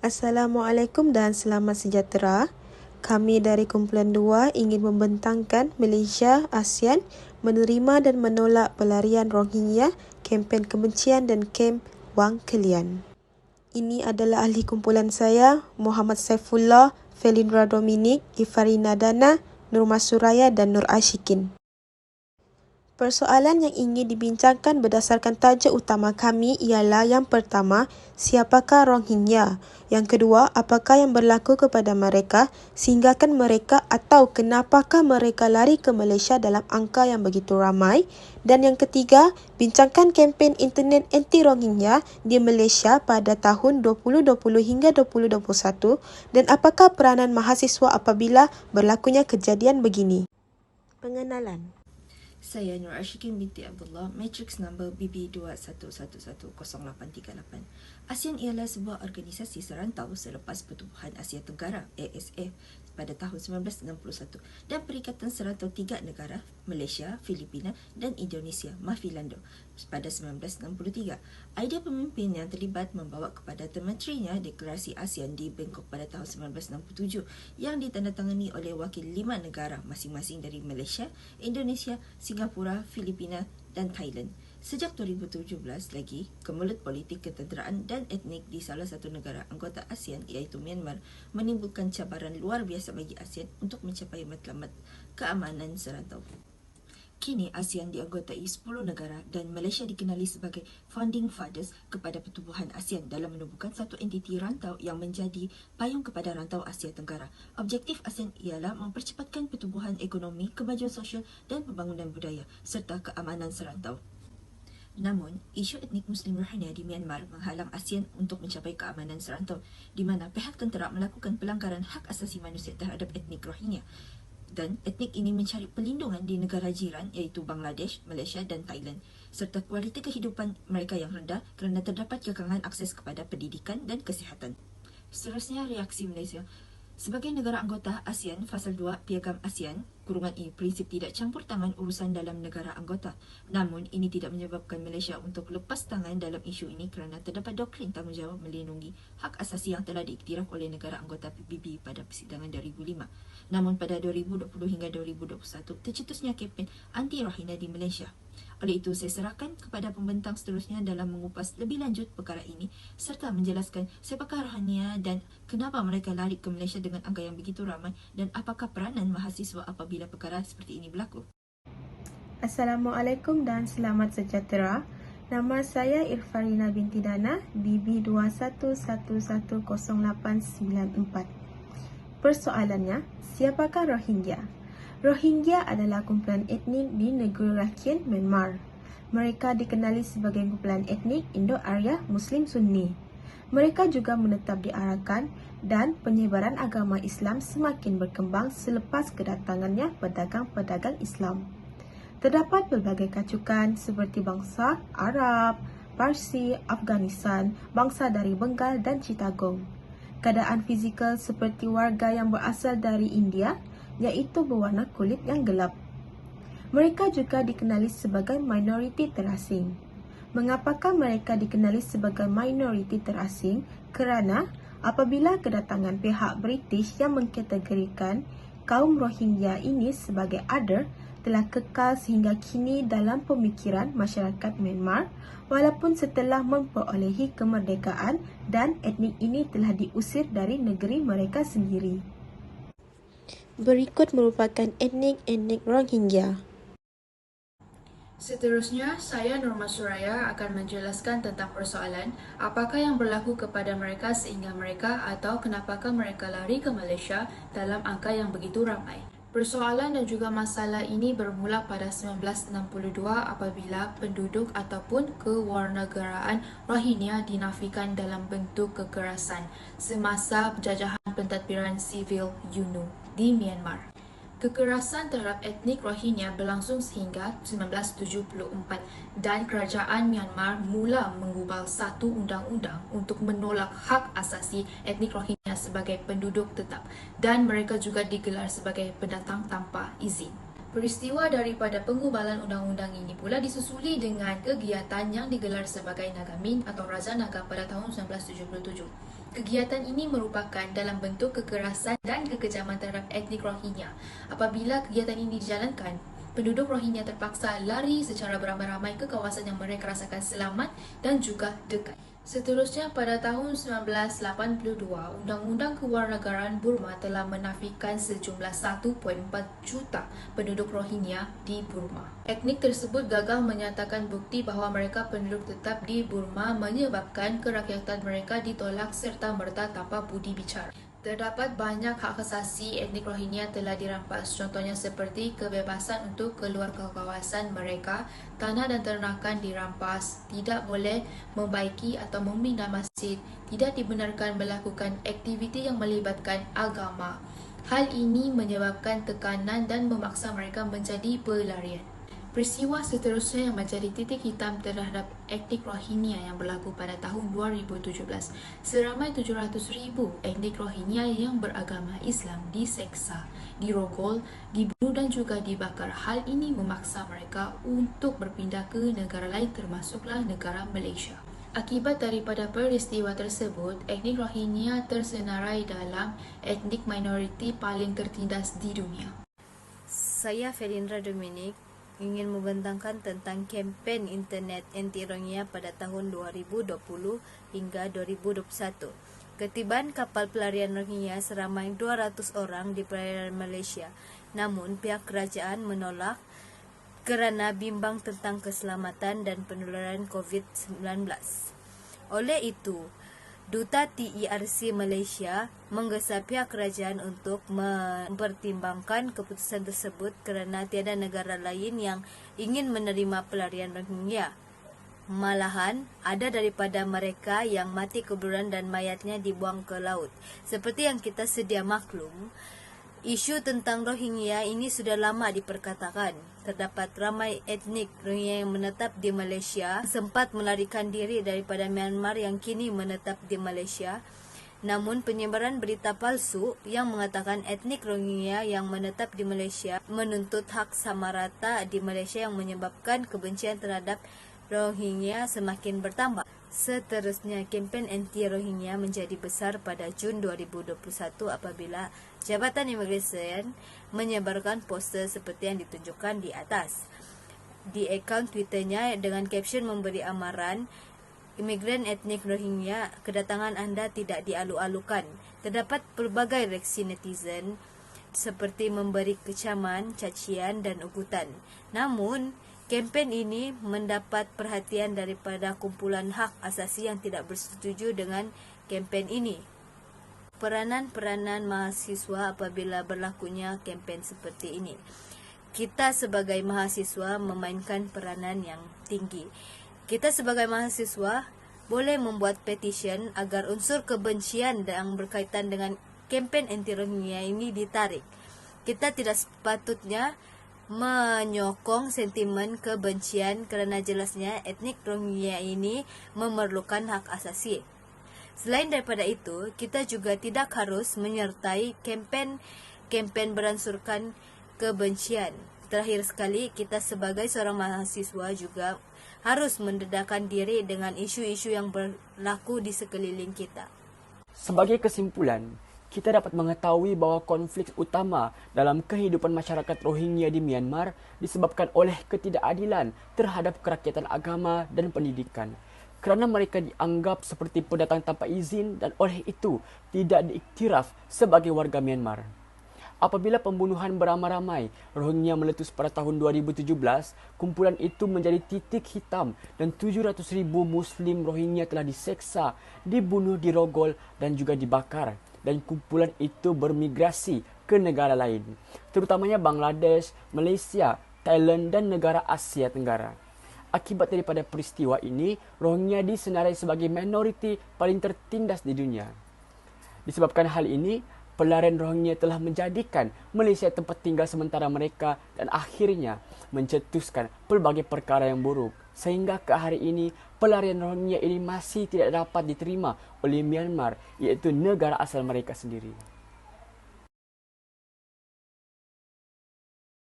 Assalamualaikum dan selamat sejahtera. Kami dari Kumpulan 2 ingin membentangkan Malaysia, ASEAN menerima dan menolak pelarian Rohingya, kempen kebencian dan kem Wang Kelian. Ini adalah ahli kumpulan saya, Muhammad Saifullah, Felindra Dominik, Ifarina Dana, Nurma Suraya dan Nur Ashikin. Persoalan yang ingin dibincangkan berdasarkan tajuk utama kami ialah yang pertama, siapakah Rohingya? Yang kedua, apakah yang berlaku kepada mereka sehinggakan mereka atau kenapakah mereka lari ke Malaysia dalam angka yang begitu ramai? Dan yang ketiga, bincangkan kempen internet anti-Rohingya di Malaysia pada tahun 2020 hingga 2021 dan apakah peranan mahasiswa apabila berlakunya kejadian begini? Pengenalan. Saya Nur Ashikin binti Abdullah, matrix number BB21110838. ASEAN ialah sebuah organisasi serantau selepas Pertubuhan Asia Tenggara ASF pada tahun 1961 dan Perikatan Serantau Tiga Negara Malaysia, Filipina dan Indonesia (Mafilando) pada 1963. Idea pemimpin yang terlibat membawa kepada termeterinya Deklarasi ASEAN di Bangkok pada tahun 1967 yang ditandatangani oleh wakil 5 negara masing-masing dari Malaysia, Indonesia, Singapura, Filipina dan Thailand. Sejak 2017 lagi, kemelut politik ketenteraan dan etnik di salah satu negara anggota ASEAN iaitu Myanmar menimbulkan cabaran luar biasa bagi ASEAN untuk mencapai matlamat keamanan serantau. Kini ASEAN dianggotai 10 negara dan Malaysia dikenali sebagai founding fathers kepada Pertubuhan ASEAN dalam menubuhkan satu entiti rantau yang menjadi payung kepada rantau Asia Tenggara. Objektif ASEAN ialah mempercepatkan pertumbuhan ekonomi, kemajuan sosial dan pembangunan budaya serta keamanan serantau. Namun, isu etnik Muslim Rohingya di Myanmar menghalang ASEAN untuk mencapai keamanan serantau, di mana pihak tentera melakukan pelanggaran hak asasi manusia terhadap etnik Rohingya. Dan etnik ini mencari perlindungan di negara jiran iaitu Bangladesh, Malaysia dan Thailand, serta kualiti kehidupan mereka yang rendah kerana terdapat kekangan akses kepada pendidikan dan kesihatan. Seterusnya, reaksi Malaysia. Sebagai negara anggota ASEAN, Fasal 2 Piagam ASEAN, _E, prinsip tidak campur tangan urusan dalam negara anggota. Namun, ini tidak menyebabkan Malaysia untuk lepas tangan dalam isu ini kerana terdapat doktrin tanggungjawab melindungi hak asasi yang telah diiktiraf oleh negara anggota PBB pada persidangan 2005. Namun, pada 2020 hingga 2021, tercetusnya kempen anti-Rohingya di Malaysia. Oleh itu, saya serahkan kepada pembentang seterusnya dalam mengupas lebih lanjut perkara ini serta menjelaskan siapakah Rohingya dan kenapa mereka lari ke Malaysia dengan angka yang begitu ramai dan apakah peranan mahasiswa apabila perkara seperti ini berlaku. Assalamualaikum dan selamat sejahtera. Nama saya Ifarina binti Dana, BB21110894. Persoalannya, siapakah Rohingya? Rohingya adalah kumpulan etnik di negara rakyat Myanmar. Mereka dikenali sebagai kumpulan etnik Indo-Arya Muslim Sunni. Mereka juga menetap di Arakan dan penyebaran agama Islam semakin berkembang selepas kedatangannya pedagang-pedagang Islam. Terdapat pelbagai kacukan seperti bangsa Arab, Parsi, Afghanistan, bangsa dari Bengal dan Chittagong. Keadaan fizikal seperti warga yang berasal dari India, iaitu berwarna kulit yang gelap. Mereka juga dikenali sebagai minoriti terasing. Mengapakah mereka dikenali sebagai minoriti terasing? Kerana apabila kedatangan pihak British yang mengkategorikan kaum Rohingya ini sebagai other telah kekal sehingga kini dalam pemikiran masyarakat Myanmar, walaupun setelah memperolehi kemerdekaan dan etnik ini telah diusir dari negeri mereka sendiri. Berikut merupakan etnik Rohingya. Seterusnya, saya Nurma Suraya akan menjelaskan tentang persoalan apakah yang berlaku kepada mereka sehingga mereka atau kenapakah mereka lari ke Malaysia dalam angka yang begitu ramai. Persoalan dan juga masalah ini bermula pada 1962 apabila penduduk ataupun kewarganegaraan Rohingya dinafikan dalam bentuk kekerasan semasa penjajahan pentadbiran sivil UNO di Myanmar. Kekerasan terhadap etnik Rohingya berlangsung sehingga 1974 dan kerajaan Myanmar mula mengubah satu undang-undang untuk menolak hak asasi etnik Rohingya sebagai penduduk tetap dan mereka juga digelar sebagai pendatang tanpa izin. Peristiwa daripada pengubalan undang-undang ini pula disusuli dengan kegiatan yang digelar sebagai Nagamin atau Raja Naga pada tahun 1977. Kegiatan ini merupakan dalam bentuk kekerasan dan kekejaman terhadap etnik Rohingya. Apabila kegiatan ini dijalankan, penduduk Rohingya terpaksa lari secara beramai-ramai ke kawasan yang mereka rasakan selamat dan juga dekat. Seterusnya, pada tahun 1982, Undang-Undang Kewarganegaraan Burma telah menafikan sejumlah 1.4 juta penduduk Rohingya di Burma. Etnik tersebut gagal menyatakan bukti bahawa mereka penduduk tetap di Burma menyebabkan kerakyatan mereka ditolak serta merta tanpa budi bicara. Terdapat banyak hak asasi etnik Rohingya telah dirampas, contohnya seperti kebebasan untuk keluar ke kawasan mereka, tanah dan ternakan dirampas, tidak boleh membaiki atau membina masjid, tidak dibenarkan melakukan aktiviti yang melibatkan agama. Hal ini menyebabkan tekanan dan memaksa mereka menjadi pelarian. Peristiwa seterusnya yang menjadi titik hitam terhadap etnik Rohingya yang berlaku pada tahun 2017. Seramai 700,000 etnik Rohingya yang beragama Islam diseksa, dirogol, dibunuh dan juga dibakar. Hal ini memaksa mereka untuk berpindah ke negara lain termasuklah negara Malaysia. Akibat daripada peristiwa tersebut, etnik Rohingya tersenarai dalam etnik minoriti paling tertindas di dunia. Saya Felindra Dominic ingin membentangkan tentang kempen internet anti Rohingya pada tahun 2020 hingga 2021. Ketibaan kapal pelarian Rohingya seramai 200 orang di perairan Malaysia. Namun pihak kerajaan menolak kerana bimbang tentang keselamatan dan penularan COVID-19. Oleh itu, Duta TERC Malaysia menggesa pihak kerajaan untuk mempertimbangkan keputusan tersebut kerana tiada negara lain yang ingin menerima pelarian Rohingya. Malahan, ada daripada mereka yang mati kuburan dan mayatnya dibuang ke laut. Seperti yang kita sedia maklum, isu tentang Rohingya ini sudah lama diperkatakan. Terdapat ramai etnik Rohingya yang menetap di Malaysia sempat melarikan diri daripada Myanmar yang kini menetap di Malaysia. Namun penyebaran berita palsu yang mengatakan etnik Rohingya yang menetap di Malaysia menuntut hak sama rata di Malaysia yang menyebabkan kebencian terhadap Rohingya semakin bertambah. Seterusnya, kempen anti-Rohingya menjadi besar pada Jun 2021 apabila Jabatan Imigresen menyebarkan poster seperti yang ditunjukkan di atas. Di akaun Twitternya dengan caption memberi amaran, imigran etnik Rohingya, kedatangan anda tidak dialu-alukan. Terdapat pelbagai reaksi netizen seperti memberi kecaman, cacian dan ugutan. Namun, kempen ini mendapat perhatian daripada kumpulan hak asasi yang tidak bersetuju dengan kempen ini. Peranan-peranan mahasiswa apabila berlakunya kempen seperti ini. Kita sebagai mahasiswa memainkan peranan yang tinggi. Kita sebagai mahasiswa boleh membuat petition agar unsur kebencian yang berkaitan dengan kempen anti-Rohingya ini ditarik. Kita tidak sepatutnya menyokong sentimen kebencian kerana jelasnya etnik Rohingya ini memerlukan hak asasi. Selain daripada itu, kita juga tidak harus menyertai kempen beransurkan kebencian. Terakhir sekali, kita sebagai seorang mahasiswa juga harus mendedahkan diri dengan isu-isu yang berlaku di sekeliling kita. Sebagai kesimpulan, kita dapat mengetahui bahawa konflik utama dalam kehidupan masyarakat Rohingya di Myanmar disebabkan oleh ketidakadilan terhadap kerakyatan agama dan pendidikan. Kerana mereka dianggap seperti pendatang tanpa izin dan oleh itu tidak diiktiraf sebagai warga Myanmar. Apabila pembunuhan beramai-ramai Rohingya meletus pada tahun 2017, kumpulan itu menjadi titik hitam dan 700,000 Muslim Rohingya telah diseksa, dibunuh, dirogol dan juga dibakar. Dan kumpulan itu bermigrasi ke negara lain, terutamanya Bangladesh, Malaysia, Thailand dan negara Asia Tenggara. Akibat daripada peristiwa ini, Rohingya disenarai sebagai minoriti paling tertindas di dunia. Disebabkan hal ini, pelarian Rohingya telah menjadikan Malaysia tempat tinggal sementara mereka dan akhirnya mencetuskan pelbagai perkara yang buruk. Sehingga ke hari ini, pelarian Rohingya ini masih tidak dapat diterima oleh Myanmar, iaitu negara asal mereka sendiri.